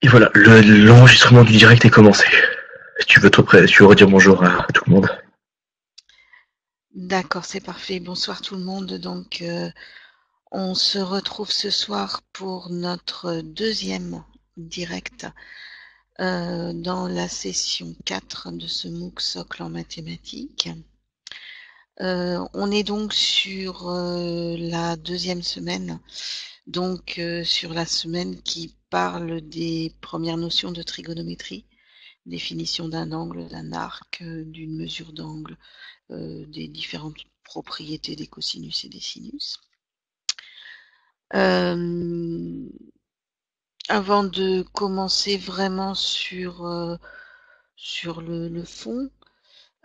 Et voilà, l'enregistrement du direct est commencé. Si tu veux tu veux redire bonjour à tout le monde. D'accord, c'est parfait. Bonsoir tout le monde. Donc, on se retrouve ce soir pour notre deuxième direct dans la session 4 de ce MOOC Socle en mathématiques. On est donc sur la deuxième semaine, donc sur la semaine qui parle des premières notions de trigonométrie, définition d'un angle, d'un arc, d'une mesure d'angle, des différentes propriétés des cosinus et des sinus. Avant de commencer vraiment sur le fond,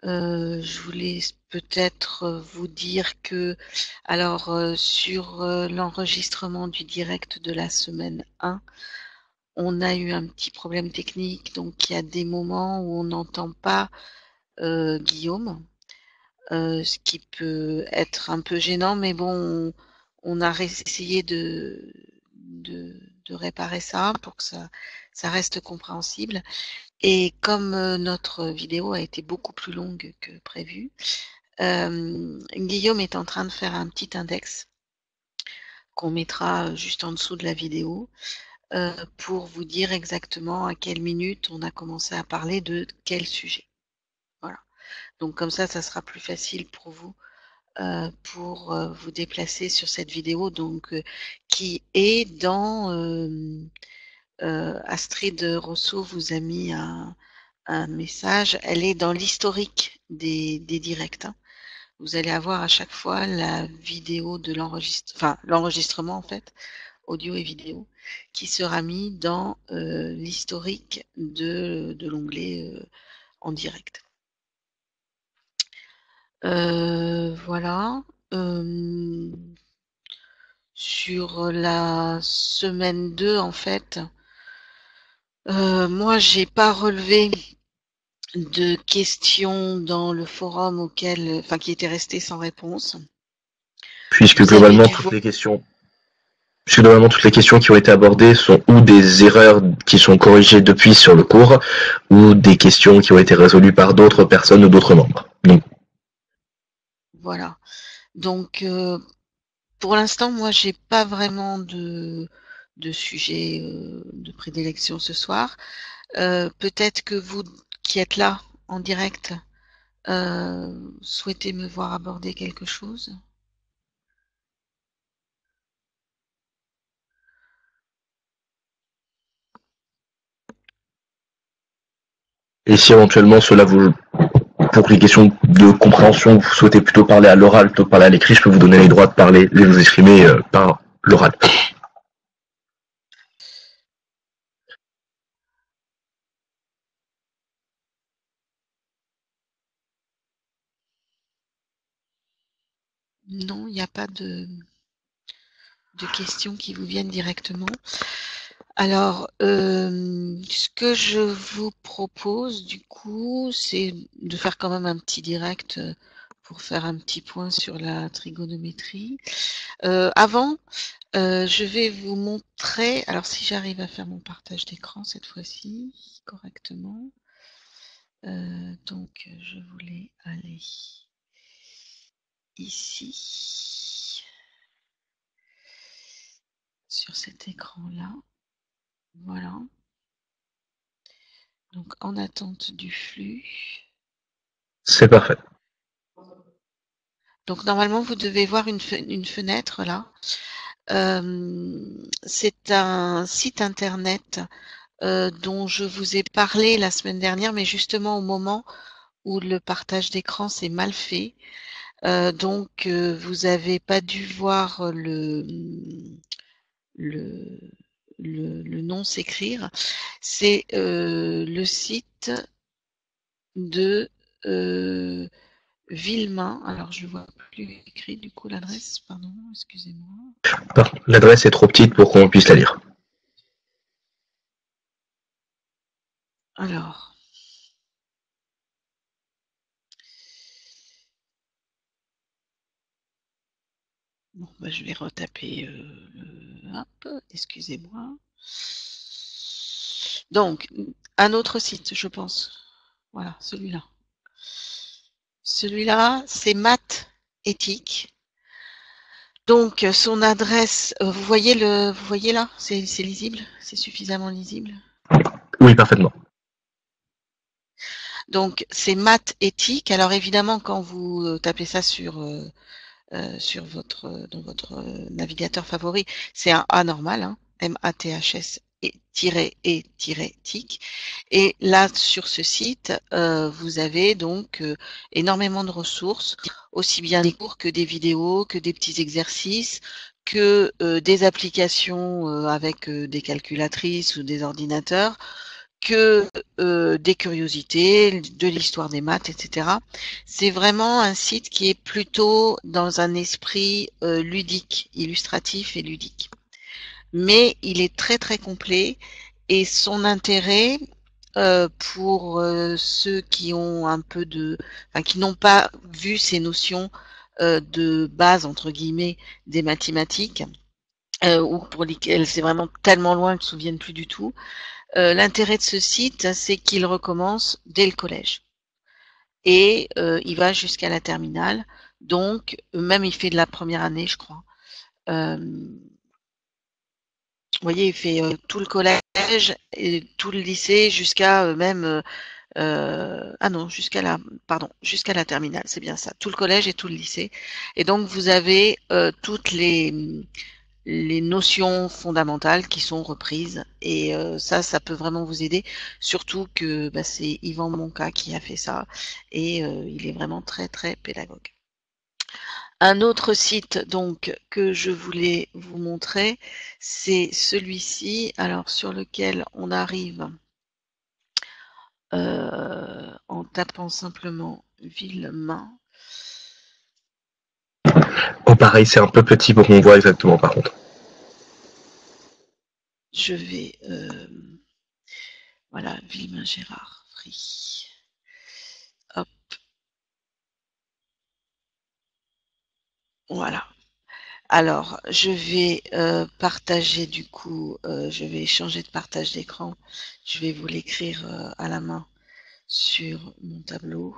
je voulais peut-être vous dire que, alors, sur l'enregistrement du direct de la semaine 1, on a eu un petit problème technique, donc il y a des moments où on n'entend pas Guillaume. Ce qui peut être un peu gênant, mais bon, on a essayé de réparer ça pour que ça reste compréhensible. Et comme notre vidéo a été beaucoup plus longue que prévu, Guillaume est en train de faire un petit index qu'on mettra juste en dessous de la vidéo pour vous dire exactement à quelle minute on a commencé à parler de quel sujet. Voilà. Donc comme ça sera plus facile pour vous pour vous déplacer sur cette vidéo donc qui est dans Astrid Rousseau vous a mis un message, elle est dans l'historique des directs. Hein. Vous allez avoir à chaque fois la vidéo de l'enregistrement en fait, audio et vidéo, qui sera mis dans l'historique de l'onglet en direct. Voilà. Sur la semaine 2, en fait, moi, j'ai pas relevé de questions dans le forum qui étaient restées sans réponse. Puisque Vous avez globalement, dû toutes voir. les questions, puisque globalement, toutes les questions qui ont été abordées sont ou des erreurs qui sont corrigées depuis sur le cours, ou des questions qui ont été résolues par d'autres personnes ou d'autres membres. Donc, Voilà. Donc, pour l'instant, moi, j'ai pas vraiment de sujet de prédilection ce soir. Peut-être que vous qui êtes là en direct souhaitez me voir aborder quelque chose. et si éventuellement pour les questions de compréhension, vous souhaitez plutôt parler à l'oral plutôt que parler à l'écrit, je peux vous donner les droits de parler, de vous exprimer par l'oral. Non, il n'y a pas de questions qui vous viennent directement. Alors, ce que je vous propose, du coup, c'est de faire quand même un petit direct pour faire un petit point sur la trigonométrie. Avant, je vais vous montrer, alors si j'arrive à faire mon partage d'écran cette fois-ci correctement, donc je voulais aller ici, sur cet écran-là. Voilà. Donc en attente du flux. C'est parfait. Donc normalement, vous devez voir une fenêtre là. C'est un site internet dont je vous ai parlé la semaine dernière, mais justement au moment où le partage d'écran s'est mal fait. Donc vous n'avez pas dû voir le, le nom s'écrire. C'est le site de Villemain. Alors je ne vois plus écrit du coup l'adresse, pardon, excusez-moi. L'adresse est trop petite pour qu'on puisse la lire. Alors, bon, bah, je vais retaper hop, excusez-moi. Donc, un autre site, je pense. Voilà, celui-là. Celui-là, c'est Maths Éthique. Donc, son adresse, vous voyez là? C'est lisible? C'est suffisamment lisible? Oui, parfaitement. Donc, c'est Maths Éthique. Alors, évidemment, quand vous tapez ça dans votre navigateur favori, c'est un A normal, hein, MATHS -E-TIC. Et là, sur ce site, vous avez donc énormément de ressources, aussi bien des cours que des vidéos, que des petits exercices, que des applications avec des calculatrices ou des ordinateurs, que des curiosités, de l'histoire des maths, etc. C'est vraiment un site qui est plutôt dans un esprit ludique, illustratif et ludique. Mais il est très très complet et son intérêt pour ceux qui ont un peu qui n'ont pas vu ces notions de base entre guillemets des mathématiques ou pour lesquels c'est vraiment tellement loin qu'ils ne se souviennent plus du tout. L'intérêt de ce site, c'est qu'il recommence dès le collège et il va jusqu'à la terminale. Donc, même il fait de la première année, je crois. Vous voyez, il fait tout le collège et tout le lycée jusqu'à même ah non, jusqu'à la terminale, c'est bien ça. Tout le collège et tout le lycée. Et donc, vous avez toutes les notions fondamentales qui sont reprises et ça peut vraiment vous aider, surtout que c'est Yvan Monca qui a fait ça et il est vraiment très très pédagogue. Un autre site donc que je voulais vous montrer, c'est celui-ci, alors sur lequel on arrive en tapant simplement Villemain. Oh, pareil, c'est un peu petit pour qu'on voit exactement par contre. Je vais voilà, Villemain Gérard Free. Hop. Voilà. Alors, je vais partager du coup, je vais changer de partage d'écran. Je vais vous l'écrire à la main sur mon tableau.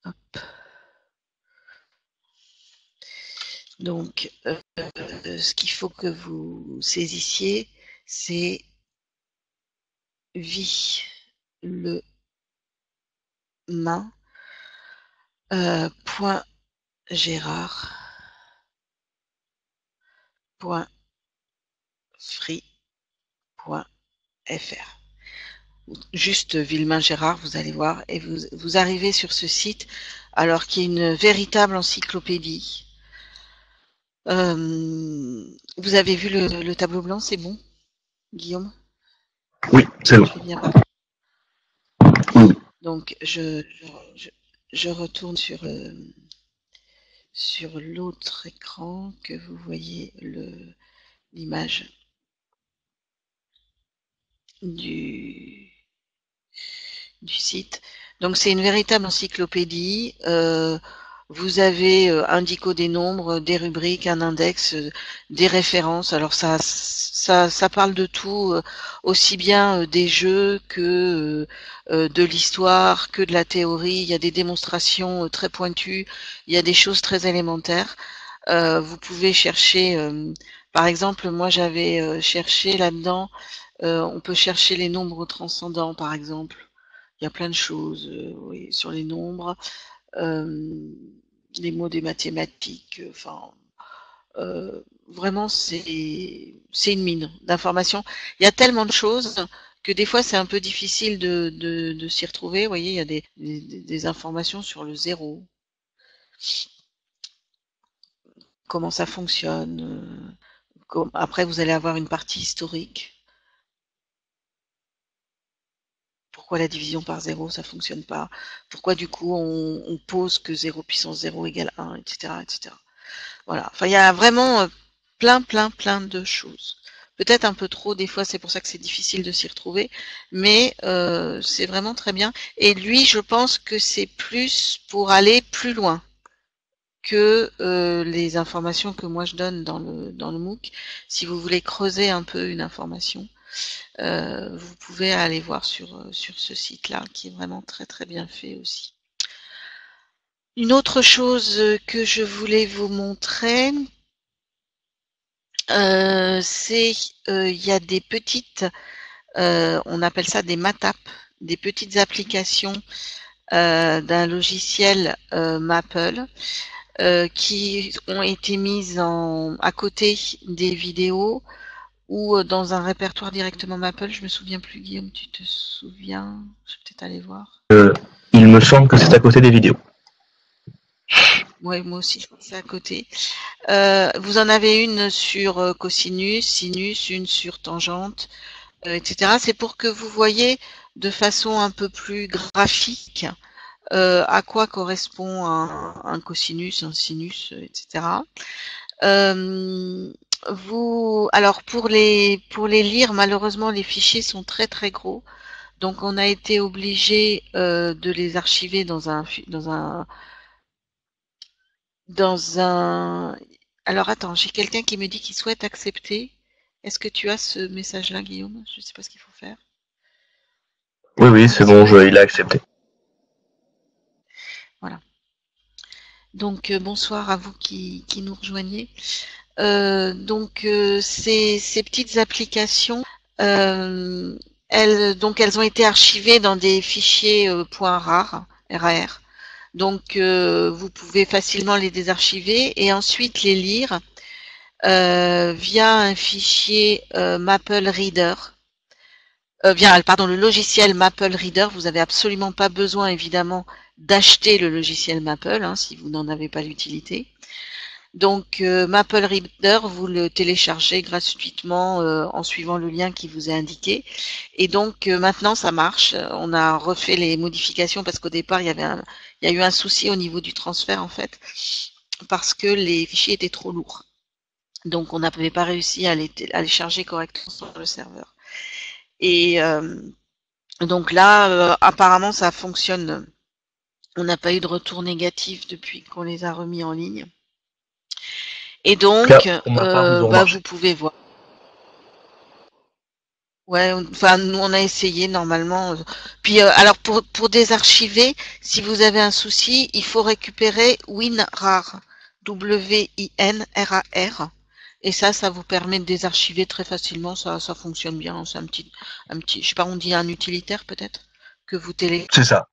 Hop. Donc, ce qu'il faut que vous saisissiez, c'est vie le main point Gérard point free point fr. Juste Villemain Gérard, vous allez voir, et vous arrivez sur ce site, alors qu'il y a une véritable encyclopédie. Vous avez vu le tableau blanc, c'est bon, Guillaume? Oui, c'est bon. Je fais bien partie. Oui. Donc je retourne sur l'autre écran que vous voyez l'image du site. Donc c'est une véritable encyclopédie. Vous avez un dico des nombres, des rubriques, un index, des références. Alors ça parle de tout, aussi bien des jeux que de l'histoire, que de la théorie. Il y a des démonstrations très pointues. Il y a des choses très élémentaires. Vous pouvez chercher, par exemple, moi j'avais cherché là-dedans. On peut chercher les nombres transcendants, par exemple. Il y a plein de choses oui, sur les nombres, euh, les mots des mathématiques, enfin, vraiment c'est une mine d'informations. Il y a tellement de choses que des fois c'est un peu difficile de s'y retrouver. Vous voyez, il y a des informations sur le zéro, comment ça fonctionne. Après, vous allez avoir une partie historique. Pourquoi la division par zéro, ça fonctionne pas? Pourquoi du coup on pose que 0 puissance 0 égale 1, etc., etc. Voilà. Enfin, il y a vraiment plein de choses. peut-être un peu trop, des fois c'est pour ça que c'est difficile de s'y retrouver, mais c'est vraiment très bien. Et lui, je pense que c'est plus pour aller plus loin que les informations que moi je donne dans le MOOC. Si vous voulez creuser un peu une information, vous pouvez aller voir sur ce site-là, qui est vraiment très très bien fait aussi. Une autre chose que je voulais vous montrer, c'est il y a des petites, on appelle ça des MATAP, des petites applications d'un logiciel Maple qui ont été mises à côté des vidéos ou dans un répertoire directement Maple. Je me souviens plus, Guillaume, tu te souviens? Je vais peut-être aller voir. Il me semble que c'est à côté des vidéos. Oui, moi aussi, je pensais à côté. Vous en avez une sur cosinus, sinus, une sur tangente, etc. C'est pour que vous voyez de façon un peu plus graphique à quoi correspond un cosinus, un sinus, etc. Alors pour les lire, malheureusement, les fichiers sont très très gros, donc on a été obligé de les archiver dans un. Alors attends, j'ai quelqu'un qui me dit qu'il souhaite accepter. Est-ce que tu as ce message-là, Guillaume? Je ne sais pas ce qu'il faut faire. Oui, c'est bon, il a accepté. Voilà. Donc bonsoir à vous qui nous rejoignez. Donc ces petites applications, elles ont été archivées dans des fichiers .rar, RAR. Donc vous pouvez facilement les désarchiver et ensuite les lire via un fichier Maple Reader. Le logiciel Maple Reader. Vous n'avez absolument pas besoin, évidemment, d'acheter le logiciel Maple si vous n'en avez pas l'utilité. Donc Maple Reader, vous le téléchargez gratuitement en suivant le lien qui vous est indiqué. Et donc maintenant ça marche. On a refait les modifications parce qu'au départ il y a eu un souci au niveau du transfert en fait, parce que les fichiers étaient trop lourds. Donc on n'avait pas réussi à les charger correctement sur le serveur. Et donc là, apparemment ça fonctionne. On n'a pas eu de retour négatif depuis qu'on les a remis en ligne. Et donc, vous pouvez voir. Ouais, enfin, nous on a essayé normalement. Puis, alors pour désarchiver, si vous avez un souci, il faut récupérer WinRAR, WINRAR, et ça vous permet de désarchiver très facilement. Ça fonctionne bien. C'est un petit, je sais pas, on dit un utilitaire peut-être que vous téléchargez. C'est ça.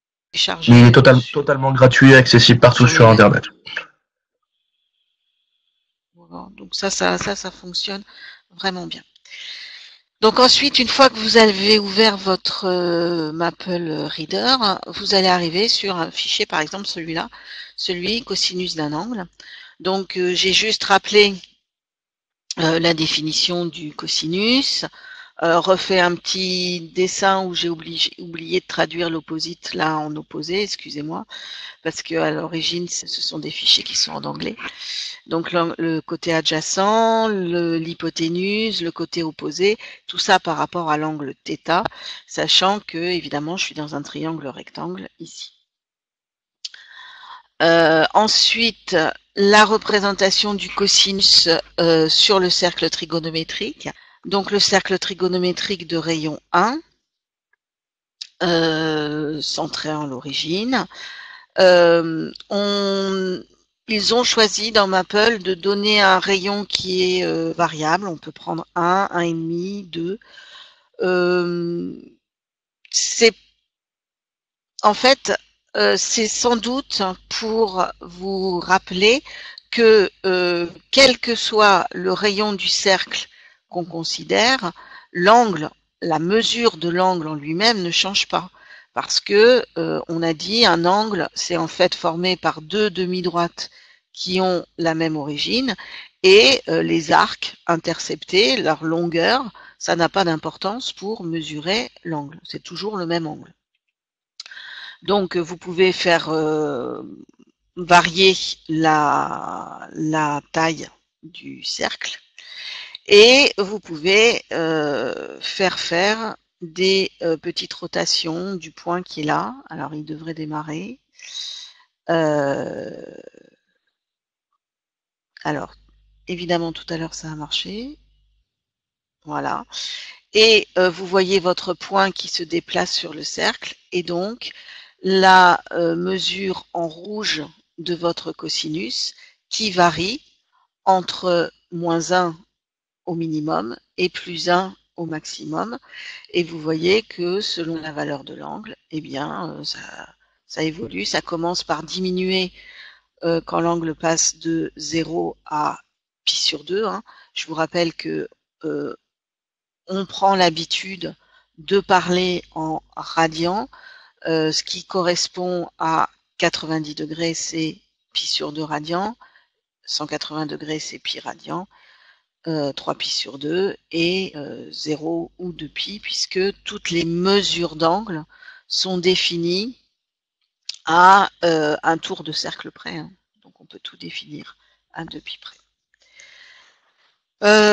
Mais il est totalement gratuit, accessible partout sur Internet. Voilà, donc ça fonctionne vraiment bien. Donc ensuite, une fois que vous avez ouvert votre Maple Reader, vous allez arriver sur un fichier, par exemple celui-là, celui cosinus d'un angle. Donc j'ai juste rappelé la définition du cosinus, refait un petit dessin où j'ai oublié de traduire l'opposite là en opposé, excusez-moi, parce que à l'origine ce sont des fichiers qui sont en anglais. Donc le côté adjacent, l'hypoténuse, le côté opposé, tout ça par rapport à l'angle θ, sachant que évidemment je suis dans un triangle rectangle ici. Ensuite, la représentation du cosinus sur le cercle trigonométrique. Donc le cercle trigonométrique de rayon 1, centré en l'origine. Ils ont choisi dans Maple de donner un rayon qui est variable. On peut prendre 1, 1,5, 2. En fait, c'est sans doute pour vous rappeler que quel que soit le rayon du cercle qu'on considère, l'angle, la mesure de l'angle en lui-même ne change pas. Parce que on a dit un angle, c'est en fait formé par deux demi-droites qui ont la même origine, et les arcs interceptés, leur longueur, ça n'a pas d'importance pour mesurer l'angle. C'est toujours le même angle. Donc vous pouvez faire varier la taille du cercle. Et vous pouvez faire des petites rotations du point qui est là. Alors, il devrait démarrer. Alors, évidemment, tout à l'heure, ça a marché. Voilà. Et vous voyez votre point qui se déplace sur le cercle. Et donc, la mesure en rouge de votre cosinus qui varie entre -1 au minimum et +1 au maximum. Et vous voyez que selon la valeur de l'angle, eh bien, ça évolue. Ça commence par diminuer quand l'angle passe de 0 à pi sur 2. Hein. Je vous rappelle que on prend l'habitude de parler en radians. Ce qui correspond à 90 degrés, c'est pi sur 2 radians. 180 degrés, c'est pi radian. 3 pi sur 2 et 0 ou 2 pi, puisque toutes les mesures d'angle sont définies à un tour de cercle près. Hein. Donc on peut tout définir à 2 pi près.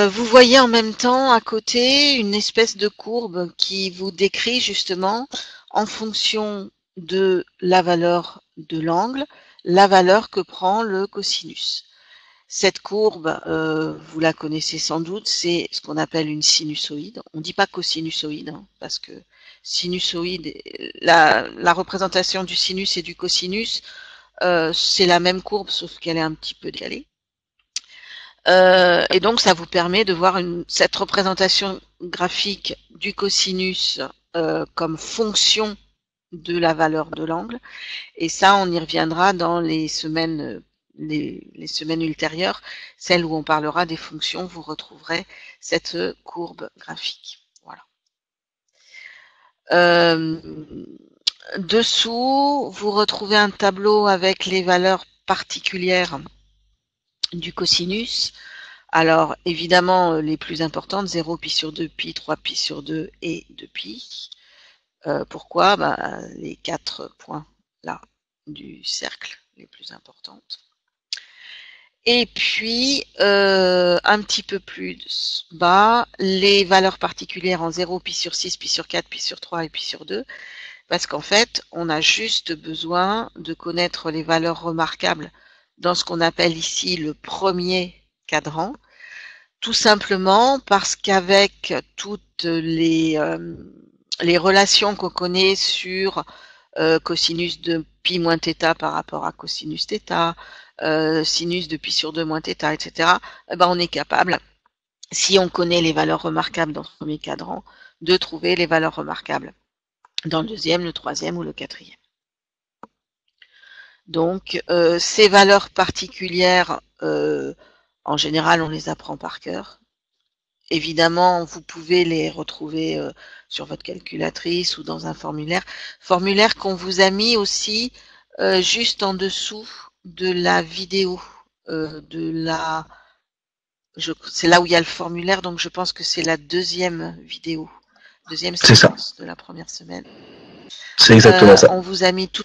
Vous voyez en même temps à côté une espèce de courbe qui vous décrit justement en fonction de la valeur de l'angle, la valeur que prend le cosinus. Cette courbe, vous la connaissez sans doute, c'est ce qu'on appelle une sinusoïde. On ne dit pas cosinusoïde, hein, parce que sinusoïde, la représentation du sinus et du cosinus, c'est la même courbe, sauf qu'elle est un petit peu décalée. Et donc, ça vous permet de voir cette représentation graphique du cosinus comme fonction de la valeur de l'angle. Et ça, on y reviendra dans les semaines ultérieures, celles où on parlera des fonctions, vous retrouverez cette courbe graphique. Voilà. Dessous, vous retrouvez un tableau avec les valeurs particulières du cosinus. Alors, évidemment, les plus importantes, 0 pi sur 2 pi, 3 pi sur 2 et 2 pi. Pourquoi? Les 4 points là du cercle, les plus importantes. Et puis, un petit peu plus bas, les valeurs particulières en 0, pi sur 6, pi sur 4, pi sur 3 et pi sur 2. Parce qu'en fait, on a juste besoin de connaître les valeurs remarquables dans ce qu'on appelle ici le premier cadran. Tout simplement parce qu'avec toutes les relations qu'on connaît sur cosinus de pi moins θ par rapport à cosinus θ, sinus de pi sur 2 moins θ, etc., on est capable, si on connaît les valeurs remarquables dans le premier cadran, de trouver les valeurs remarquables dans le deuxième, le troisième ou le quatrième. Donc, ces valeurs particulières, en général, on les apprend par cœur. Évidemment, vous pouvez les retrouver sur votre calculatrice ou dans un formulaire. Formulaire qu'on vous a mis aussi juste en dessous de la vidéo. C'est là où il y a le formulaire, donc je pense que c'est la deuxième vidéo. Deuxième séquence de la première semaine. C'est exactement ça. On vous a mis tout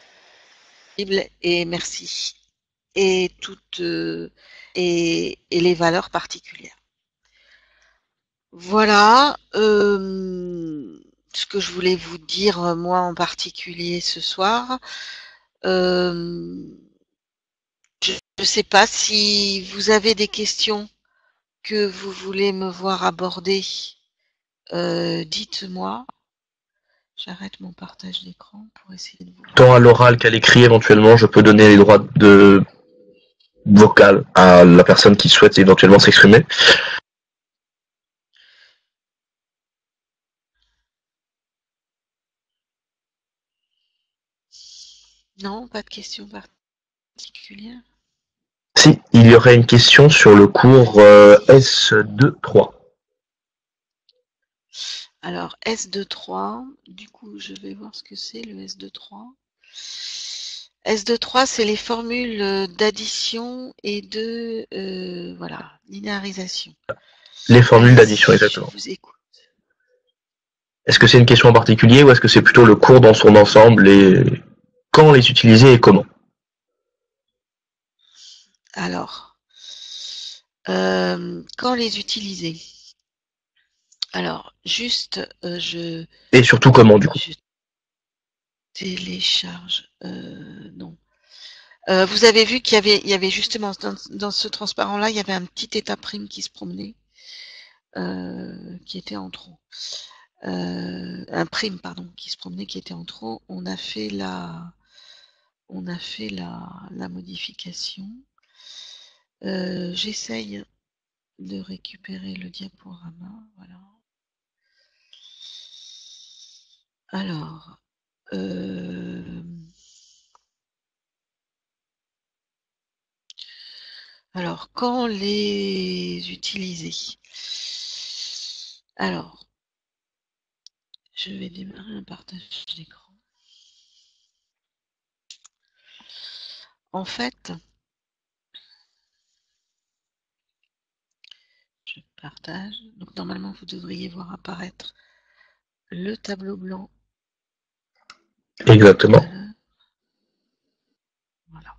et merci. Et toutes et les valeurs particulières. Voilà ce que je voulais vous dire moi en particulier ce soir. Je ne sais pas si vous avez des questions que vous voulez me voir aborder. Dites-moi. J'arrête mon partage d'écran pour essayer de vous. Tant à l'oral qu'à l'écrit, éventuellement, je peux donner les droits de vocal à la personne qui souhaite éventuellement s'exprimer. Non, pas de questions particulières. Si, il y aurait une question sur le cours S2-3. Alors, S2-3, du coup, je vais voir ce que c'est le S2-3. S2-3, c'est les formules d'addition et de linéarisation. Les formules d'addition, exactement. Je vous écoute. Est-ce que c'est une question en particulier ou est-ce que c'est plutôt le cours dans son ensemble et quand les utiliser et comment? Alors, quand les utiliser? Alors, juste, Et surtout comment, du coup? je télécharge. Non. Vous avez vu il y avait justement dans ce transparent-là, il y avait un petit état prime qui se promenait, qui était en trop. Un prime, pardon, qui se promenait, qui était en trop. On a fait la modification. J'essaye de récupérer le diaporama. Voilà. Alors, quand les utiliser? Alors, je vais démarrer un partage d'écran. En fait, je partage. Donc normalement, vous devriez voir apparaître le tableau blanc. Exactement. Voilà.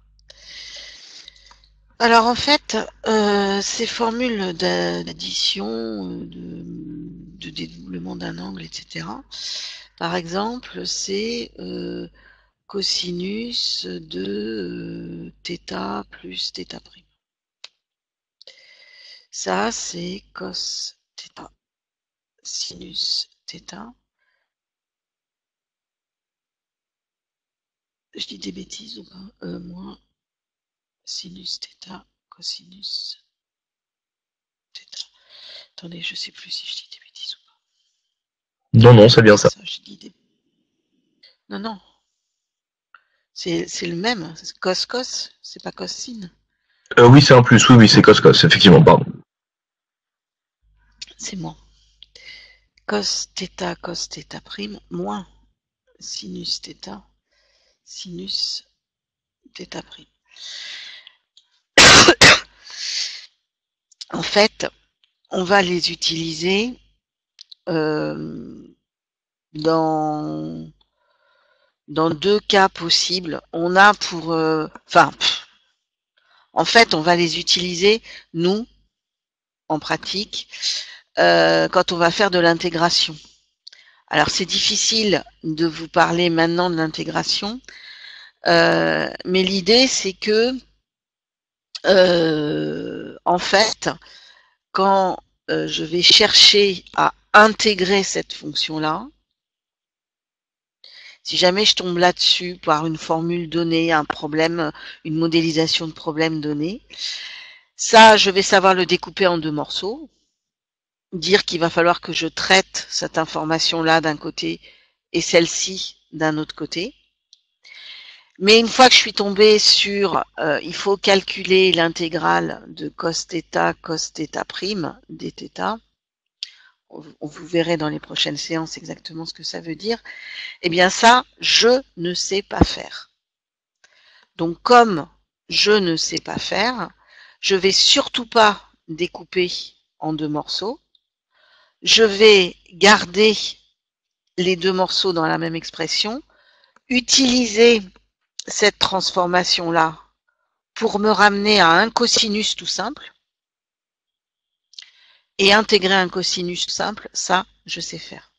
Alors en fait, ces formules d'addition, de dédoublement d'un angle, etc. Par exemple, c'est cosinus de θ plus θ'. Ça, c'est cos θ sinus θ. Je dis des bêtises ou pas? Moins sinus θ cosinus θ. Attendez, je sais plus si je dis des bêtises ou pas. Non, non, c'est bien ça. Je dis des... Non, non. C'est le même. Cos cos, c'est pas cos sin. Oui, c'est un plus. Oui, oui, c'est cos, effectivement, pardon. C'est moins. Cos θ prime moins sinus θ sinus θ prime. En fait, on va les utiliser dans deux cas possibles. On a pour... en fait, on va les utiliser, nous, en pratique, quand on va faire de l'intégration. Alors, c'est difficile de vous parler maintenant de l'intégration, mais l'idée, c'est que, en fait, quand je vais chercher à intégrer cette fonction-là, si jamais je tombe là-dessus par une formule donnée, un problème, une modélisation de problème donné, ça, je vais savoir le découper en deux morceaux, dire qu'il va falloir que je traite cette information-là d'un côté et celle-ci d'un autre côté. Mais une fois que je suis tombée sur il faut calculer l'intégrale de cos θ prime dθ, vous verrez dans les prochaines séances exactement ce que ça veut dire, eh bien ça, je ne sais pas faire. Donc comme je ne sais pas faire, je vais surtout pas découper en deux morceaux. Je vais garder les deux morceaux dans la même expression, utiliser cette transformation-là pour me ramener à un cosinus tout simple et intégrer un cosinus tout simple, ça, je sais faire.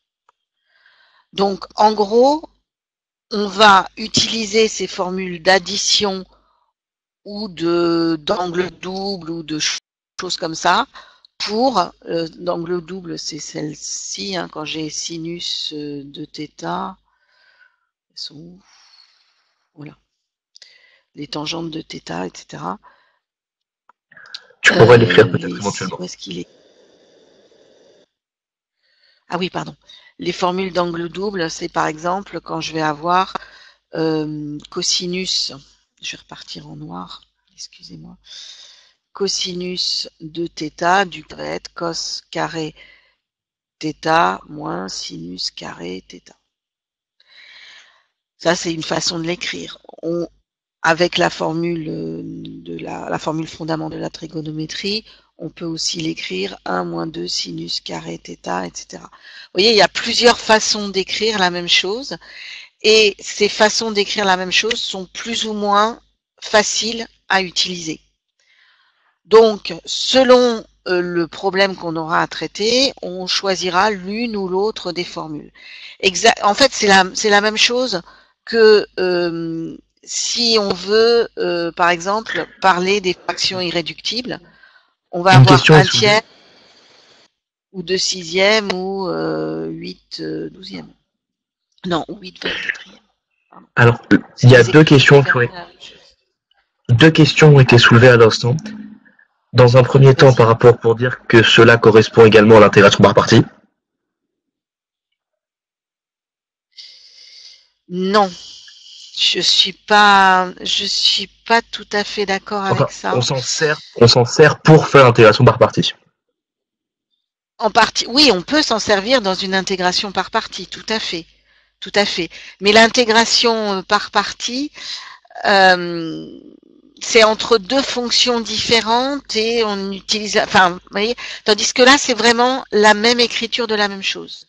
Donc, en gros, on va utiliser ces formules d'addition ou d'angle double ou de choses comme ça pour, d'angle double, c'est celle-ci, hein, quand j'ai sinus de θ, elles sont où? Voilà. Les tangentes de θ, etc. Tu pourrais l'écrire peut-être éventuellement. Où est-ce qu'il est? Ah oui, pardon. Les formules d'angle double, c'est par exemple quand je vais avoir cosinus, je vais repartir en noir, excusez-moi, cosinus de θ du va être cos carré θ moins sinus carré θ. Ça, c'est une façon de l'écrire. Avec la formule de la formule fondamentale de la trigonométrie, on peut aussi l'écrire 1 moins 2 sinus carré θ, etc. Vous voyez, il y a plusieurs façons d'écrire la même chose, et ces façons d'écrire la même chose sont plus ou moins faciles à utiliser. Donc, selon le problème qu'on aura à traiter, on choisira l'une ou l'autre des formules. En fait, c'est la même chose que si on veut, par exemple, parler des fractions irréductibles, on va Une avoir question est 1 soulevée. tiers ou 2 sixièmes ou 8 douzièmes. Non, ou 8 24e. Alors, il y a deux questions ont été soulevées à l'instant. Dans un premier temps, par rapport pour dire que cela correspond également à l'intégration par partie. Non, je suis pas tout à fait d'accord Enfin, avec ça. on s'en sert pour faire l'intégration par partie. En partie, oui, on peut s'en servir dans une intégration par partie, tout à fait, tout à fait. Mais l'intégration par partie, c'est entre deux fonctions différentes et on utilise, enfin, vous voyez, tandis que là, c'est vraiment la même écriture de la même chose.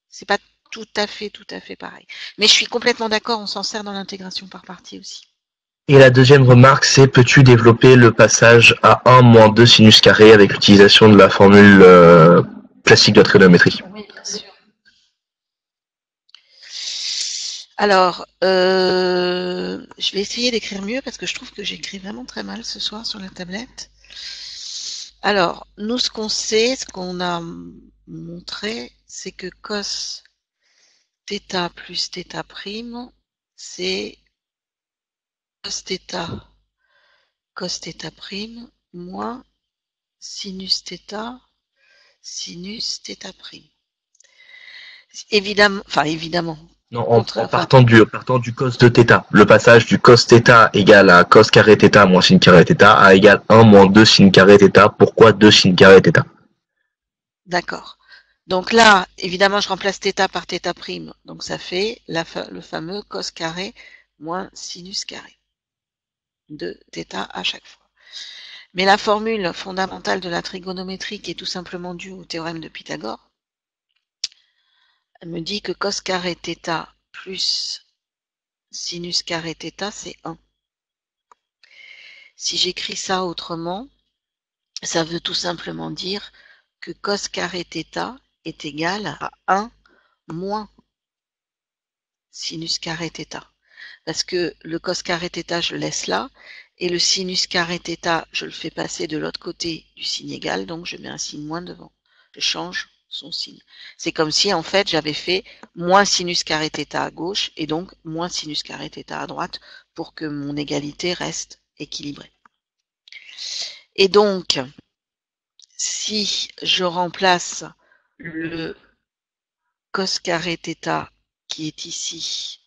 C'est pas tout à fait pareil. Mais je suis complètement d'accord, on s'en sert dans l'intégration par partie aussi. Et la deuxième remarque, c'est peux-tu développer le passage à 1 moins 2 sinus carré avec l'utilisation de la formule classique de la trigonométrie? Oui, bien sûr. Alors, je vais essayer d'écrire mieux parce que je trouve que j'écris vraiment très mal ce soir sur la tablette. Alors, nous, ce qu'on sait, ce qu'on a montré, c'est que cos θ plus θ prime, c'est cos θ prime moins sinus θ prime. Évidemment. Non, en partant du cos de θ. Le passage du cos θ égale à cos carré θ moins sin carré θ à égale 1 moins 2 sin carré θ. Pourquoi 2 sin carré θ? D'accord. Donc là, évidemment, je remplace θ par θ prime. Donc ça fait le fameux cos carré moins sinus carré de θ à chaque fois. Mais la formule fondamentale de la trigonométrie, qui est tout simplement due au théorème de Pythagore, elle me dit que cos carré θ plus sinus carré θ, c'est 1. Si j'écris ça autrement, ça veut tout simplement dire que cos carré θ est égal à 1 moins sinus carré θ. Parce que le cos carré θ, je le laisse là, et le sinus carré θ, je le fais passer de l'autre côté du signe égal, donc je mets un signe moins devant. Je change son signe. C'est comme si, en fait, j'avais fait moins sinus carré θ à gauche, et donc moins sinus carré θ à droite, pour que mon égalité reste équilibrée. Et donc, si je remplace le cos carré θ qui est ici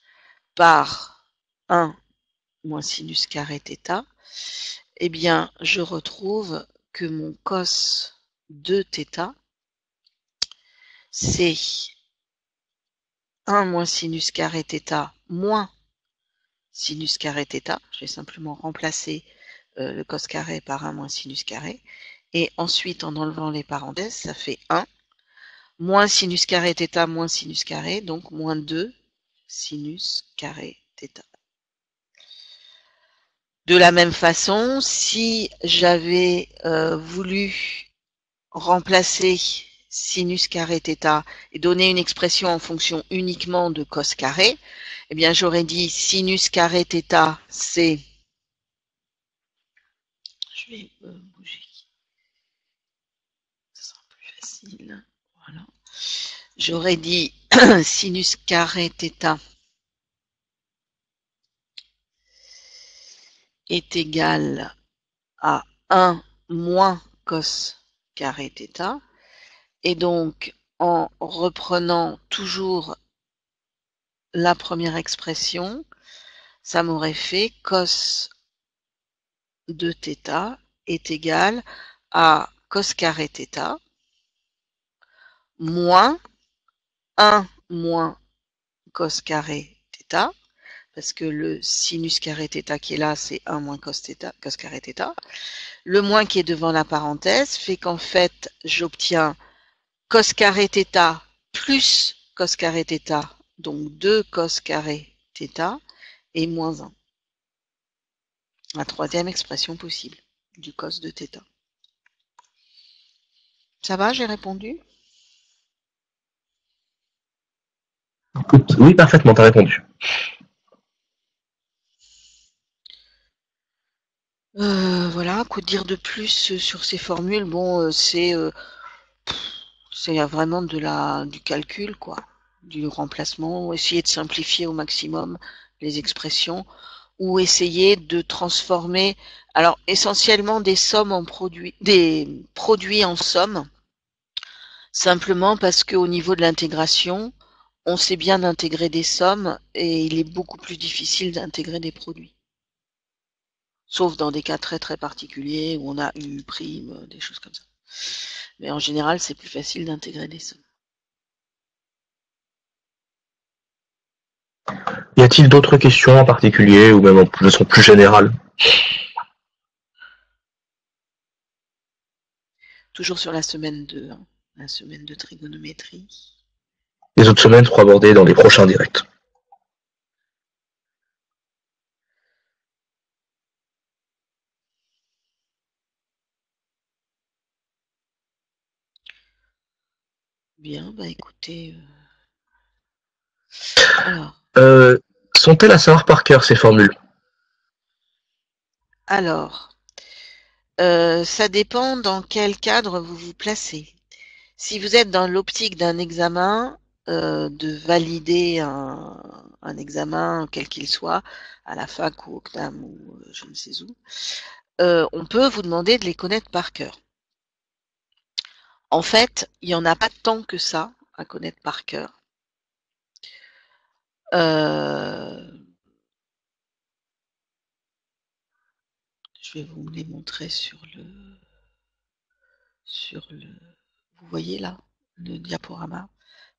par 1 moins sinus carré θ, eh bien, je retrouve que mon cos de θ, c'est 1 moins sinus carré θ moins sinus carré θ. Je vais simplement remplacer le cos carré par 1 moins sinus carré. Et ensuite, en enlevant les parenthèses, ça fait 1 moins sinus carré θ moins sinus carré, donc moins 2 sinus carré θ. De la même façon, si j'avais voulu remplacer sinus carré θ et donner une expression en fonction uniquement de cos carré, eh bien j'aurais dit sinus carré θ, c'est... Je vais bouger. Ce sera plus facile. Voilà. J'aurais dit sinus carré θ est égal à 1 moins cos carré θ. Et donc, en reprenant toujours la première expression, ça m'aurait fait cos de θ est égal à cos carré θ moins 1 moins cos carré θ, parce que le sinus carré θ qui est là, c'est 1 moins cos carré θ. Le moins qui est devant la parenthèse fait qu'en fait, j'obtiens cos carré θ plus cos carré θ, donc 2 cos carré θ, et moins 1. La troisième expression possible du cos de θ. Ça va, j'ai répondu? Écoute, oui, parfaitement, t'as répondu. Voilà, quoi dire de plus sur ces formules? Bon, c'est vraiment du calcul, quoi, du remplacement, essayer de simplifier au maximum les expressions ou essayer de transformer, alors essentiellement des sommes en produits, des produits en sommes, simplement parce qu'au niveau de l'intégration, on sait bien intégrer des sommes et il est beaucoup plus difficile d'intégrer des produits. Sauf dans des cas très très particuliers où on a U', des choses comme ça. Mais en général, c'est plus facile d'intégrer des sommes. Y a-t-il d'autres questions en particulier ou même de façon plus générale? Toujours sur la semaine 2, hein, la semaine de trigonométrie. Les autres semaines seront abordées dans les prochains directs. Bien, bah écoutez. Alors, Euh, Sont-elles à savoir par cœur ces formules? alors, ça dépend dans quel cadre vous vous placez. Si vous êtes dans l'optique d'un examen, de valider un examen, quel qu'il soit, à la fac ou au CNAM ou je ne sais où, on peut vous demander de les connaître par cœur. En fait, il n'y en a pas tant que ça à connaître par cœur. Je vais vous les montrer sur le. Vous voyez là le diaporama.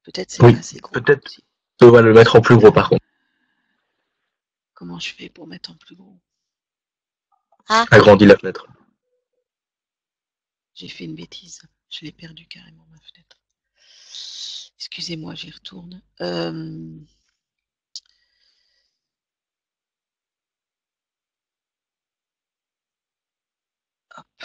Peut-être c'est pas Oui, assez gros. peut-être Si. on va le mettre en plus gros par contre. Comment je fais pour mettre en plus gros? Ah, Agrandis la fenêtre. j'ai fait une bêtise. Je l'ai perdu carrément ma fenêtre. Excusez-moi, j'y retourne. Hop.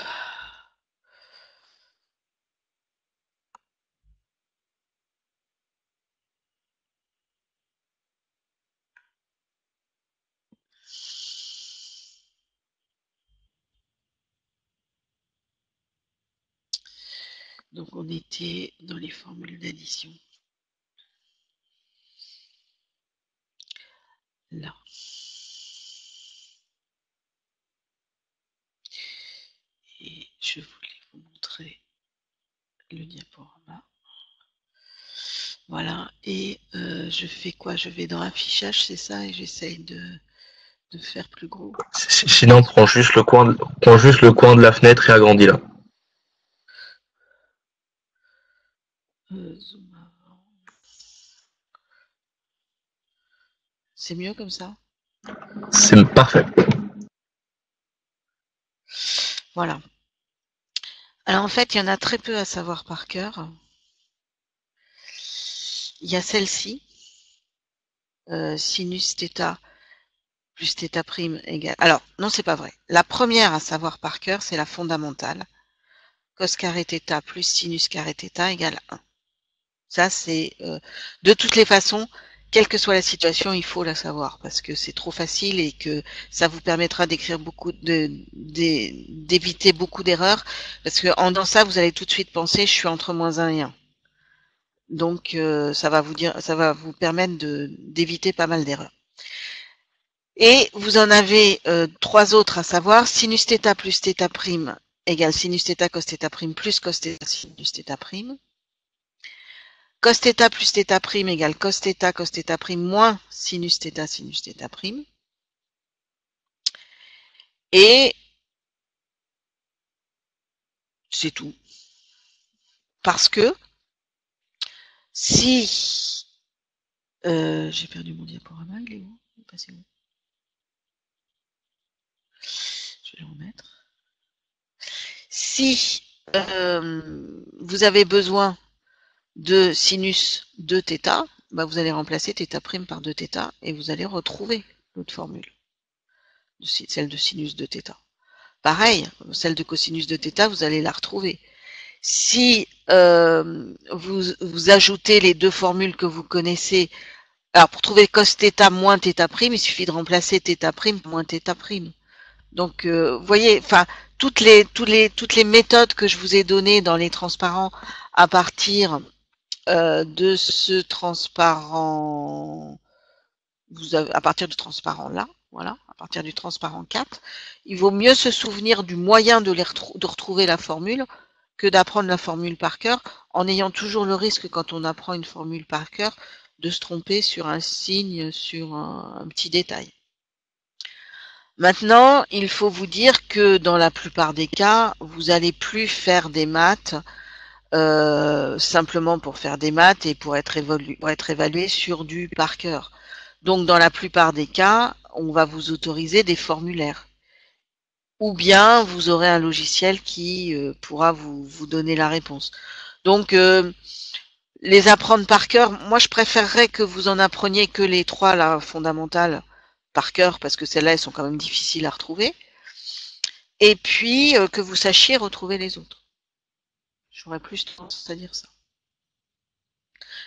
Donc on était dans les formules d'addition. Là. Et je voulais vous montrer le diaporama. Voilà. Et je fais quoi? Je vais dans affichage, c'est ça, et j'essaye de faire plus gros. Sinon, prends juste le coin de la fenêtre et agrandis-la. Zoom avant. C'est mieux comme ça? C'est parfait. Voilà. Alors en fait, il y en a très peu à savoir par cœur. Il y a celle-ci, sinus θ plus θ prime égale. Alors non, c'est pas vrai. La première à savoir par cœur, c'est la fondamentale. Cos carré θ plus sinus carré θ égale 1. Ça, c'est de toutes les façons, quelle que soit la situation, il faut la savoir parce que c'est trop facile et que ça vous permettra d'écrire d'éviter beaucoup d'erreurs parce que en dans ça, vous allez tout de suite penser, je suis entre -1 et 1. Donc, ça va vous permettre d'éviter pas mal d'erreurs. Et vous en avez 3 autres à savoir, sinus θ plus θ prime égale sinus θ cos θ prime plus cos θ sinus θ prime. Cos θ plus θ prime égale cos θ prime moins sinus θ prime. Et c'est tout. Parce que si... j'ai perdu mon diaporama, il est où? Il est passé où? Je vais le remettre. Si vous avez besoin de sinus de θ, bah vous allez remplacer θ prime par 2θ et vous allez retrouver l'autre formule, celle de sinus de θ. Pareil, celle de cosinus de θ, vous allez la retrouver. Si vous ajoutez les deux formules que vous connaissez, alors pour trouver cos θ moins θ prime, il suffit de remplacer θ prime moins θ prime. Donc, vous voyez, enfin, toutes les méthodes que je vous ai données dans les transparents à partir de ce transparent, à partir du transparent là, voilà, à partir du transparent 4, il vaut mieux se souvenir du moyen de retrouver la formule que d'apprendre la formule par cœur, en ayant toujours le risque, quand on apprend une formule par cœur, de se tromper sur un signe, sur un petit détail. Maintenant, il faut vous dire que dans la plupart des cas, vous n'allez plus faire des maths simplement pour faire des maths et pour être évalué sur du par cœur. Donc, dans la plupart des cas, on va vous autoriser des formulaires. Ou bien, vous aurez un logiciel qui pourra vous donner la réponse. Donc, les apprendre par cœur, moi, je préférerais que vous en appreniez que les trois là, fondamentales par cœur, parce que celles-là, elles sont quand même difficiles à retrouver. Et puis, que vous sachiez retrouver les autres. J'aurais plus tendance à dire ça.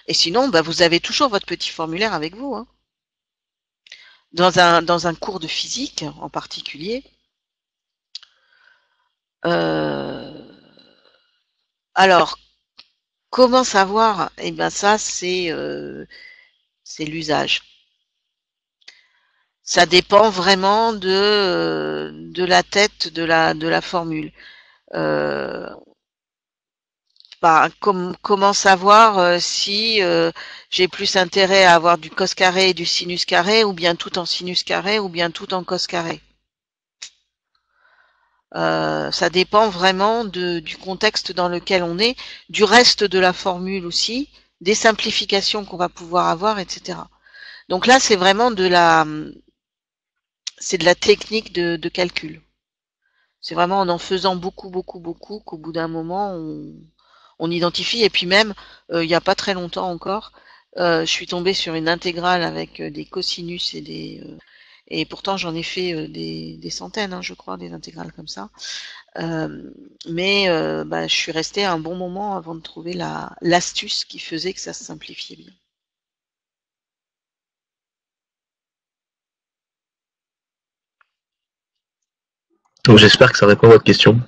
Et sinon, bah, vous avez toujours votre petit formulaire avec vous. Hein. Dans un cours de physique en particulier, alors, comment savoir? Eh bien, ça, c'est l'usage. Ça dépend vraiment de la tête de la formule. Comment savoir si j'ai plus intérêt à avoir du cos carré et du sinus carré, ou bien tout en sinus carré, ou bien tout en cos carré. Ça dépend vraiment du contexte dans lequel on est, du reste de la formule aussi, des simplifications qu'on va pouvoir avoir, etc. Donc là, c'est vraiment de la technique de calcul. C'est vraiment en faisant beaucoup, beaucoup, beaucoup qu'au bout d'un moment, on identifie. Et puis même, il n'y a pas très longtemps encore, je suis tombée sur une intégrale avec des cosinus et pourtant j'en ai fait des centaines, hein, je crois, des intégrales comme ça. Mais bah, je suis restée un bon moment avant de trouver l'astuce qui faisait que ça se simplifiait bien. Donc j'espère que ça répond à votre question.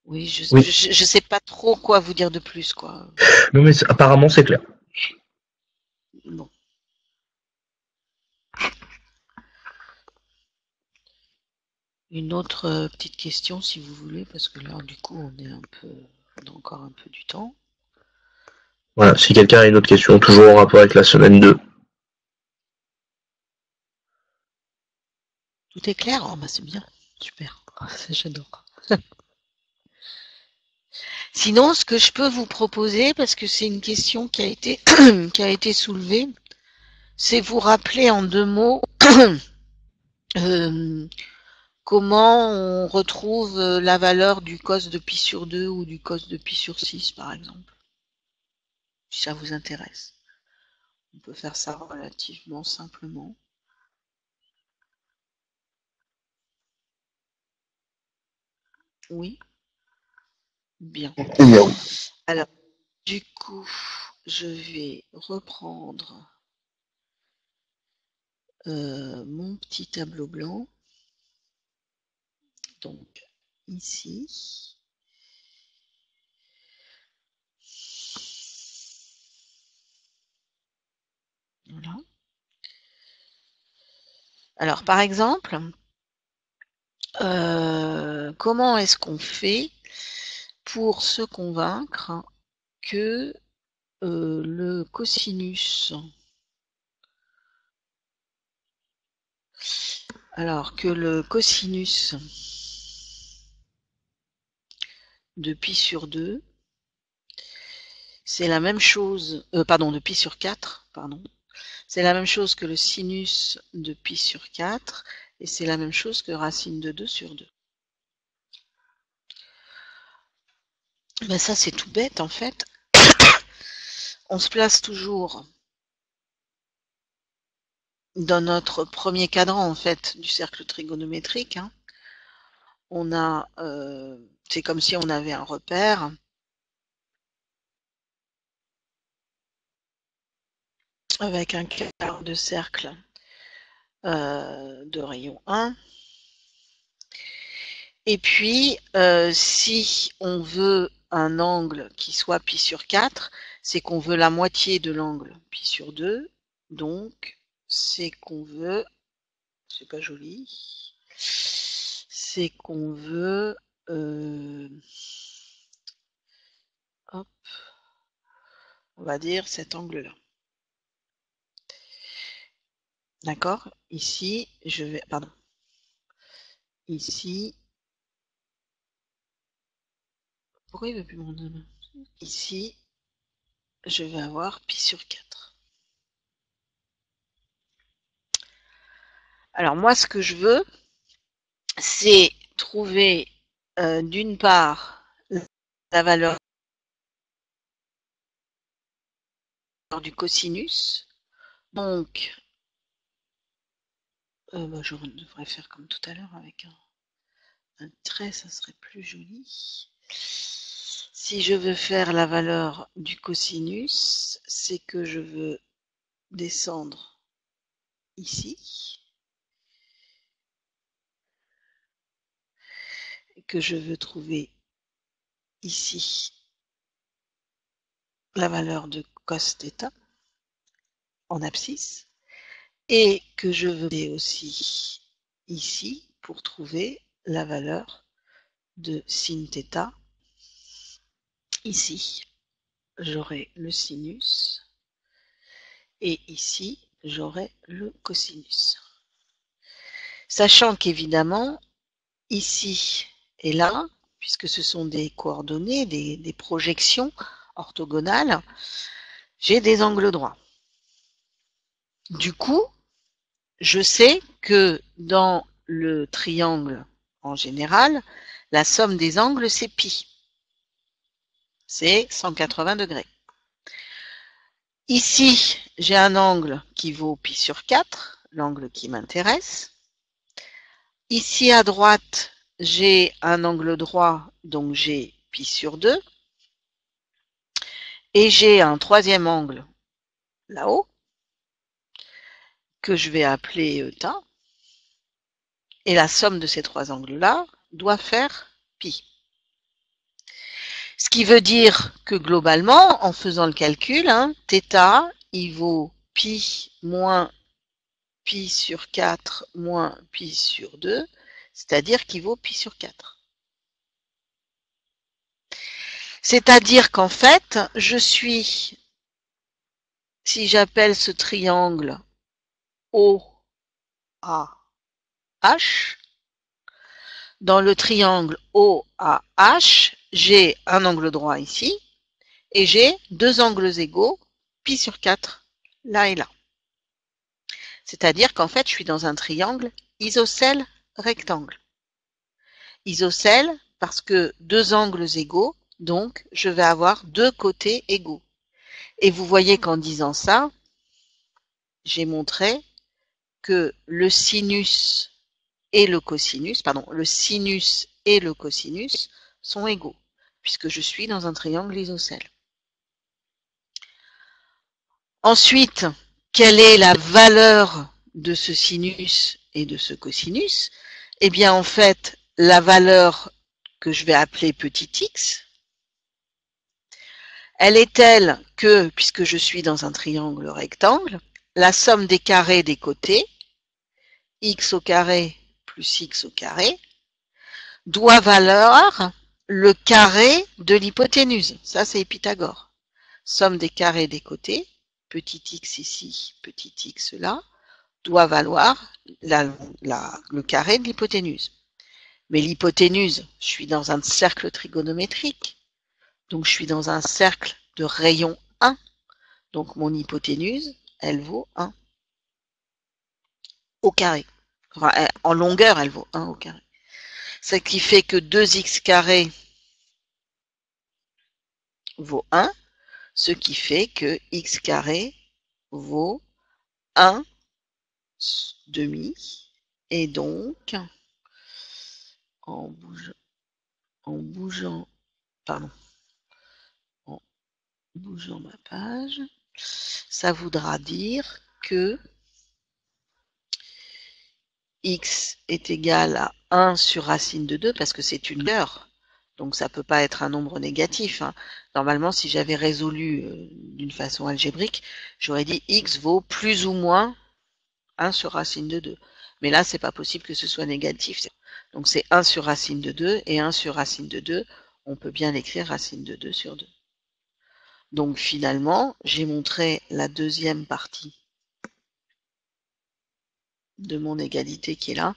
Oui, Oui. je sais pas trop quoi vous dire de plus, quoi. Non mais apparemment c'est clair. Bon. Une autre petite question, si vous voulez, parce que là, du coup, on a encore un peu du temps. Voilà, si quelqu'un a une autre question, toujours en rapport avec la semaine 2. Tout est clair? Oh, bah, c'est bien. Super. J'adore. Sinon, ce que je peux vous proposer, parce que c'est une question qui a été, qui a été soulevée, c'est vous rappeler en 2 mots comment on retrouve la valeur du cos de pi sur 2 ou du cos de pi sur 6, par exemple. Si ça vous intéresse. On peut faire ça relativement simplement. Oui, bien. Alors, du coup, je vais reprendre mon petit tableau blanc. Donc, ici. Voilà. Alors, par exemple, comment est-ce qu'on fait pour se convaincre que le cosinus, alors que le cosinus de pi sur 2, c'est la même chose, pardon, de pi sur 4, pardon, c'est la même chose que le sinus de pi sur 4, et c'est la même chose que racine de 2 sur 2. Ben ça, c'est tout bête, en fait. On se place toujours dans notre premier cadran, en fait, du cercle trigonométrique, hein, on a, c'est comme si on avait un repère. Avec un quart de cercle de rayon 1. Et puis, si on veut un angle qui soit pi sur 4, c'est qu'on veut la moitié de l'angle pi sur 2. Donc, c'est qu'on veut, c'est pas joli, c'est qu'on veut, hop, on va dire cet angle-là. D'accord? Ici, je vais, pardon, ici, pourquoi il veut plus mon nom? Ici, je vais avoir pi sur 4. Alors moi, ce que je veux, c'est trouver d'une part la valeur du cosinus. Donc, je devrais faire comme tout à l'heure avec un trait, ça serait plus joli. Si je veux faire la valeur du cosinus, c'est que je veux descendre ici, et que je veux trouver ici la valeur de cos θ en abscisse, et que je veux aussi ici pour trouver la valeur de sin θ. Ici, j'aurai le sinus, et ici, j'aurai le cosinus. Sachant qu'évidemment, ici et là, puisque ce sont des coordonnées, des projections orthogonales, j'ai des angles droits. Du coup, je sais que dans le triangle en général, la somme des angles, c'est pi. C'est 180 degrés. Ici, j'ai un angle qui vaut pi sur 4, l'angle qui m'intéresse. Ici à droite, j'ai un angle droit, donc j'ai pi sur 2. Et j'ai un troisième angle là-haut, que je vais appeler θ. Et la somme de ces trois angles-là doit faire pi. Ce qui veut dire que globalement, en faisant le calcul, θ, il vaut pi moins pi sur 4 moins pi sur 2, c'est-à-dire qu'il vaut pi sur 4. C'est-à-dire qu'en fait, je suis, si j'appelle ce triangle OAH, dans le triangle OAH, j'ai un angle droit ici, et j'ai deux angles égaux, pi sur 4, là et là. C'est-à-dire qu'en fait, je suis dans un triangle isocèle rectangle. Isocèle parce que deux angles égaux, donc je vais avoir deux côtés égaux. Et vous voyez qu'en disant ça, j'ai montré que le sinus et le cosinus, pardon, le sinus et le cosinus sont égaux, puisque je suis dans un triangle isocèle. Ensuite, quelle est la valeur de ce sinus et de ce cosinus? Eh bien, en fait, la valeur que je vais appeler petit x, elle est telle que, puisque je suis dans un triangle rectangle, la somme des carrés des côtés, x au carré plus x au carré, doit valoir le carré de l'hypoténuse. Ça, c'est Pythagore. Somme des carrés des côtés, petit x ici, petit x là, doit valoir le carré de l'hypoténuse. Mais l'hypoténuse, je suis dans un cercle trigonométrique. Donc, je suis dans un cercle de rayon 1. Donc, mon hypoténuse, elle vaut 1 au carré. Enfin, en longueur, elle vaut 1 au carré. Ce qui fait que 2x carré vaut 1, ce qui fait que x carré vaut 1 demi, et donc, en bougeant ma page, ça voudra dire que x est égal à 1 sur racine de 2, parce que c'est une valeur. Donc ça ne peut pas être un nombre négatif. Normalement, si j'avais résolu d'une façon algébrique, j'aurais dit x vaut plus ou moins 1 sur racine de 2. Mais là, c'est pas possible que ce soit négatif. Donc c'est 1 sur racine de 2, et 1 sur racine de 2, on peut bien l'écrire racine de 2 sur 2. Donc finalement, j'ai montré la deuxième partie de mon égalité qui est là.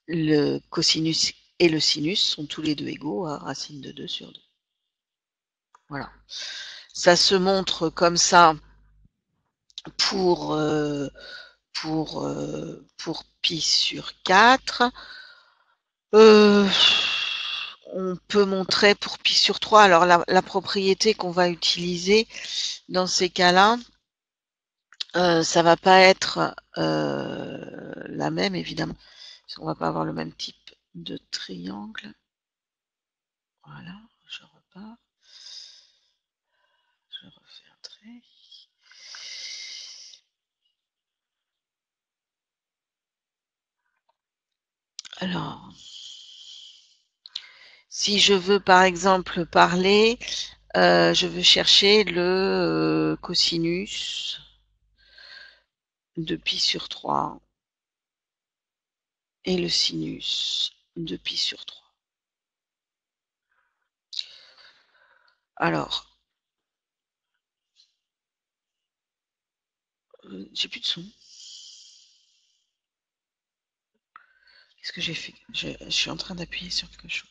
Le cosinus et le sinus sont tous les deux égaux à racine de 2 sur 2. Voilà. Ça se montre comme ça pour pi sur 4. On peut montrer pour pi sur 3. Alors la propriété qu'on va utiliser dans ces cas-là, ça va pas être la même, évidemment. On va pas avoir le même type de triangle. Voilà, je repars. Je refais un trait. Alors, si je veux par exemple parler, je veux chercher le cosinus de pi sur 3 et le sinus de pi sur 3. Alors, j'ai plus de son. Qu'est-ce que j'ai fait? Je suis en train d'appuyer sur quelque chose.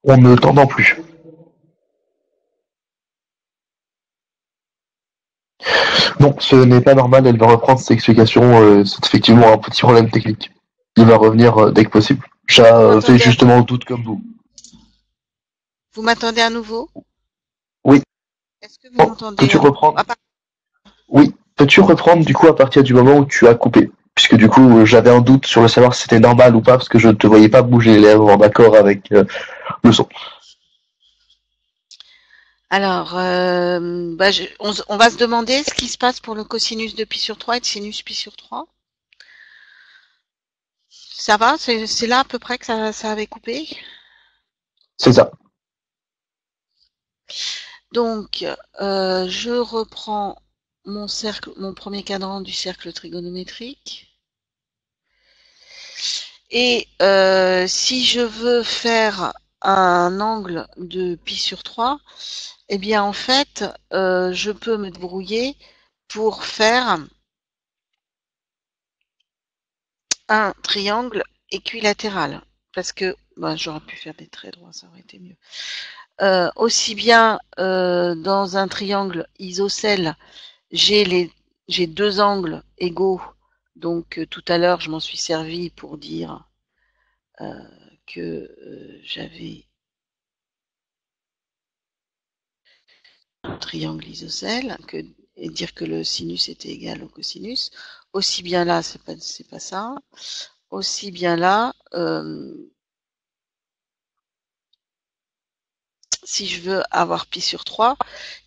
On ne t'entend plus. Non, ce n'est pas normal, elle va reprendre cette explication, c'est effectivement un petit problème technique. Il va revenir dès que possible. Chat fait justement le doute comme vous. Vous m'attendez à nouveau? Oui. Est-ce que vous m'entendez? Peux-tu reprendre? Oui. Peux-tu reprendre du coup à partir du moment où tu as coupé? Puisque du coup j'avais un doute sur le savoir si c'était normal ou pas, parce que je ne te voyais pas bouger les lèvres en accord avec le son. Alors, on va se demander ce qui se passe pour le cosinus de pi sur 3 et de sinus pi sur 3. Ça va? C'est là à peu près que ça avait coupé? C'est ça. Donc, je reprends mon premier cadran du cercle trigonométrique. Et si je veux faire un angle de pi sur 3, eh bien en fait, je peux me débrouiller pour faire un triangle équilatéral. Parce que j'aurais pu faire des traits droits, ça aurait été mieux. Aussi bien dans un triangle isocèle, j'ai deux angles égaux. Donc tout à l'heure, je m'en suis servi pour dire que j'avais un triangle isocèle, et dire que le sinus était égal au cosinus. Aussi bien là, c'est pas ça. Aussi bien là, si je veux avoir pi sur 3,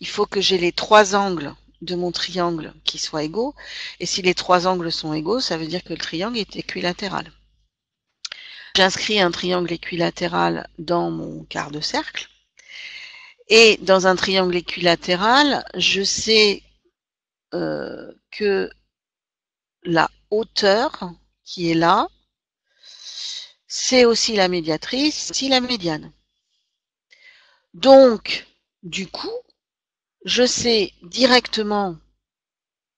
il faut que j'ai les trois angles de mon triangle qui soient égaux. Et si les trois angles sont égaux, ça veut dire que le triangle est équilatéral. J'inscris un triangle équilatéral dans mon quart de cercle. Et dans un triangle équilatéral, je sais que la hauteur qui est là, c'est aussi la médiatrice, c'est aussi la médiane. Donc, du coup, je sais directement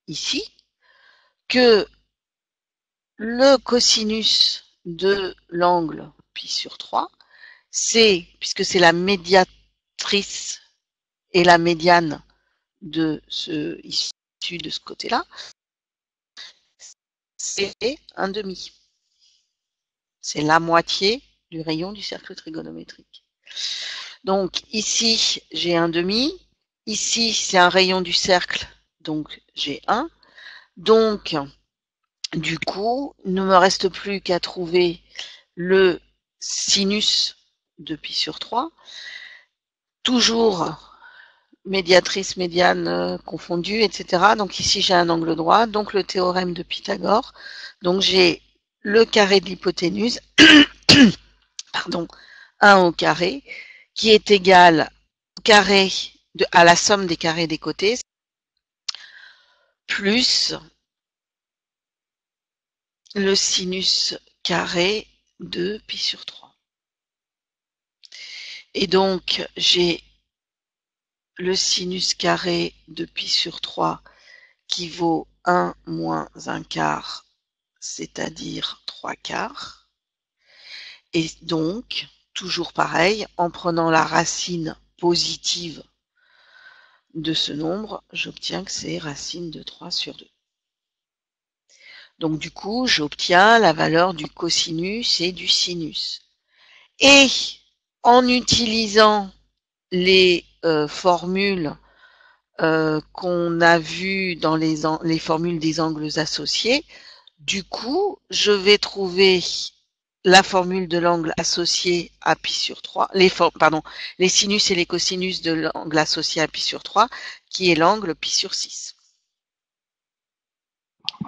ici que le cosinus de l'angle pi sur 3, c'est, puisque c'est la médiatrice et la médiane de ce issu de ce côté-là, c'est un demi. C'est la moitié du rayon du cercle trigonométrique. Donc ici, j'ai un demi. Ici, c'est un rayon du cercle, donc j'ai 1. Donc, du coup, il ne me reste plus qu'à trouver le sinus de pi sur 3. Toujours médiatrice, médiane confondue, etc. Donc ici, j'ai un angle droit, donc le théorème de Pythagore. Donc j'ai le carré de l'hypoténuse, pardon, 1 au carré, qui est égal au carré à la somme des carrés des côtés, plus le sinus carré de pi sur 3. Et donc, j'ai le sinus carré de pi sur 3 qui vaut 1 moins 1 quart, c'est-à-dire 3 quarts. Et donc, toujours pareil, en prenant la racine positive de ce nombre, j'obtiens que c'est racine de 3 sur 2. Donc du coup, j'obtiens la valeur du cosinus et du sinus. Et en utilisant les formules qu'on a vues dans les formules des angles associés, du coup, je vais trouver la formule de l'angle associé à pi sur 3, les sinus et les cosinus de l'angle associé à pi sur 3, qui est l'angle pi sur 6.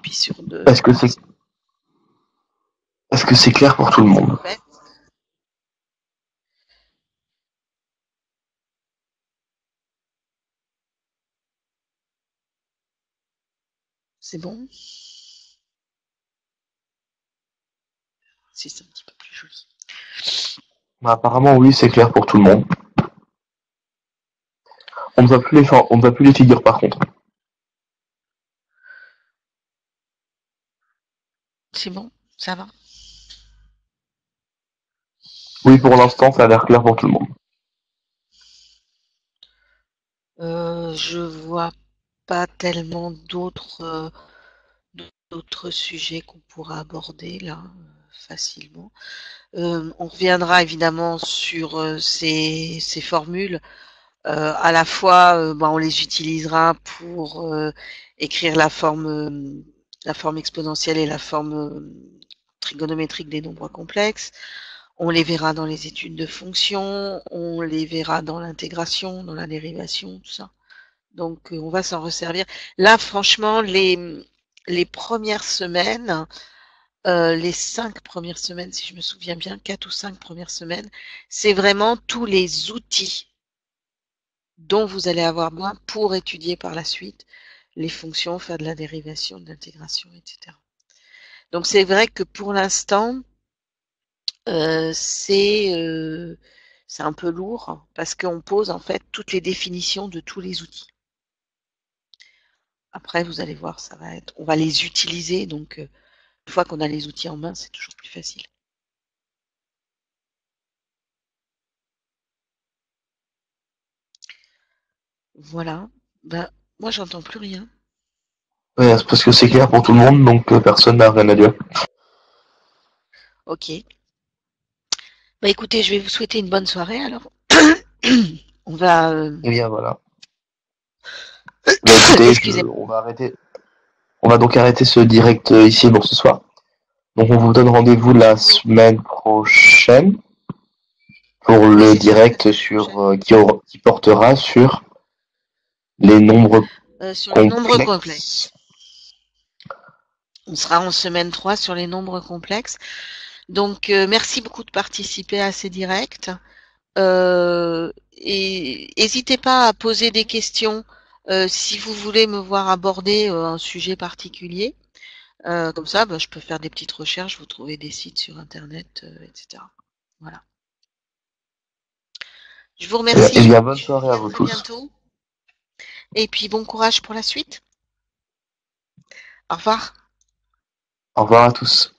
Pi sur 2. Est-ce que c'est clair pour tout le monde? Ouais. C'est bon? Si c'est un petit peu plus joli. Bah, apparemment, oui, c'est clair pour tout le monde. On ne voit plus les figures par contre. C'est bon? Ça va? Oui, pour l'instant, ça a l'air clair pour tout le monde. Je vois pas tellement d'autres sujets qu'on pourra aborder là facilement. On reviendra évidemment sur ces formules. À la fois, on les utilisera pour écrire la forme exponentielle et la forme trigonométrique des nombres complexes. On les verra dans les études de fonctions, on les verra dans l'intégration, dans la dérivation, tout ça. Donc on va s'en resservir. Là, franchement, les premières semaines, les 5 premières semaines, si je me souviens bien, 4 ou 5 premières semaines, c'est vraiment tous les outils dont vous allez avoir besoin pour étudier par la suite les fonctions, faire de la dérivation, de l'intégration, etc. Donc c'est vrai que pour l'instant, c'est un peu lourd parce qu'on pose en fait toutes les définitions de tous les outils. Après, vous allez voir, on va les utiliser, donc une fois qu'on a les outils en main, c'est toujours plus facile. Voilà. Ben, moi, j'entends plus rien. Ouais, c'est parce que c'est clair pour tout le monde, donc personne n'a rien à dire. Ok. Bah écoutez, je vais vous souhaiter une bonne soirée alors. On va. Et bien voilà. Bah écoutez, Excusez-moi. on va donc arrêter ce direct ici pour ce soir. Donc on vous donne rendez-vous la semaine prochaine pour Oui, le c'est ça. direct qui portera sur les nombres Sur les nombres complexes. complexes. On sera en semaine 3 sur les nombres complexes. Donc, merci beaucoup de participer à ces directs. Et n'hésitez pas à poser des questions si vous voulez me voir aborder un sujet particulier. Comme ça, je peux faire des petites recherches, vous trouvez des sites sur Internet, etc. Voilà. Je vous Eh remercie. bien, bonne Je vous soirée dis à à vous très tous. bientôt. Et puis bon courage pour la suite. Au revoir. Au revoir à tous.